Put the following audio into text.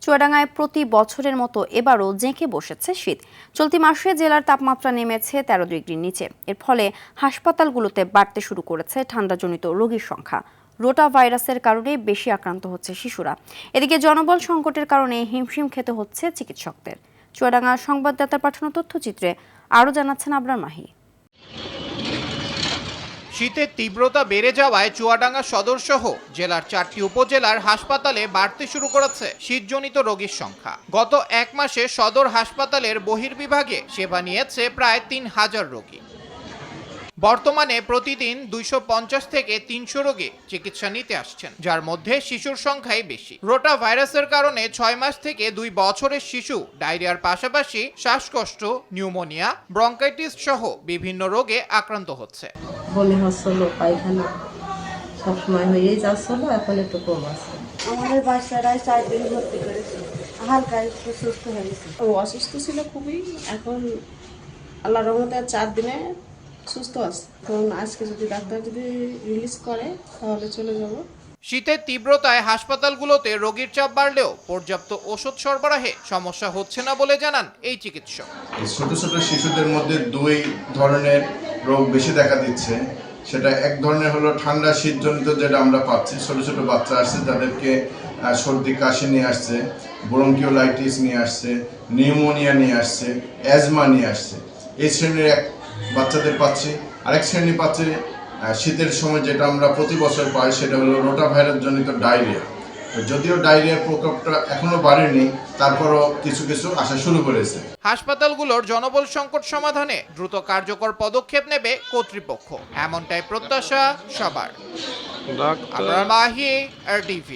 চুয়াডাঙ্গায় প্রতি বছরের মতো এবারও জেঁকে বসেছে শীত। চলতি মাসে জেলার তাপমাত্রা নেমেছে 13 ডিগ্রির নিচে। এর ফলে হাসপাতালগুলোতে বাড়তে শুরু করেছে ঠান্ডাজনিত রোগীর সংখ্যা। রোটা ভাইরাসের কারণে বেশি আক্রান্ত হচ্ছে শিশুরা। এদিকে জনবল সংকটের কারণে হিমশিম খেতে হচ্ছে চিকিৎসকদের। চুয়াডাঙ্গা সংবাদদাতার পাঠানো তথ্যচিত্রে আরও জানাচ্ছেন আবরার মাহি। শীতের তীব্রতা বেড়ে যাওয়ায় চুয়াডাঙ্গা সদর সহ জেলার 4টি উপজেলার হাসপাতালে বাড়তে শুরু করেছে শীতজনিত রোগীর সংখ্যা। গত এক মাসে সদর হাসপাতালের বহির্বিভাগে সেবা নিয়েছে প্রায় 3000 রোগী। বর্তমানে প্রতিদিন 250 থেকে 300 রোগী চিকিৎসা নিতে আসছেন, যার মধ্যে শিশুর সংখ্যাই বেশি। রোটা ভাইরাসের কারণে 6 মাস থেকে 2 বছরের শিশু ডায়রিয়ার পাশাপাশি শ্বাসকষ্ট, নিউমোনিয়া, ব্রঙ্কাইটিস সহ বিভিন্ন রোগে আক্রান্ত হচ্ছে। বমি হচ্ছিল, পায়খানা সবসময় হয়েই যাচ্ছিল, এখন একটু কম আছে। আমাদের বাচ্চারাই 4 দিন ভর্তি করেছে, হালকা একটু সুস্থ হয়েছে। ও অসুস্থ ছিল খুবই, এখন আল্লাহর রহমতে 4 দিনে সুস্থ আছে। এখন আজকে যদি ডাক্তার রিলিজ করে তাহলে চলে যাব। শীতের তীব্রতায় হাসপাতালগুলোতে রোগীর চাপ বাড়লেও পর্যাপ্ত ওষুধ সরবরাহে সমস্যা হচ্ছে না বলে জানান এই চিকিৎসক। ছোট ছোট শিশুদের মধ্যে 2 ধরনের রোগ বেশি দেখা দিচ্ছে। সেটা এক ধরনের হলো ঠান্ডা শীতজনিত, যেটা আমরা পাচ্ছি। ছোট ছোট বাচ্চা আসছে, তাদেরকে সর্দি কাশি নিয়ে আসছে, ব্রঙ্কিওলাইটিস নিয়ে আসছে, নিউমোনিয়া নিয়ে আসছে, অ্যাজমা নিয়ে আসছে। এই শ্রেণীর এক বাচ্চাদের পাচ্ছি। আরেক শ্রেণী পাচ্ছে শীতের সময় যেটা আমরা প্রতি বছর পাই, সেটা হলো রোটা ভাইরাস জনিত ডায়রিয়া। যদিও ডায়রিয়ার প্রকোপটা এখনো বাড়েনি, তারপরও কিছু কিছু আসা শুরু করেছে। হাসপাতালগুলোর জনবল সংকট সমাধানে দ্রুত কার্যকর পদক্ষেপ নেবে কর্তৃপক্ষ, এমনটাই প্রত্যাশা সবার। আবরার মাহি, RTV।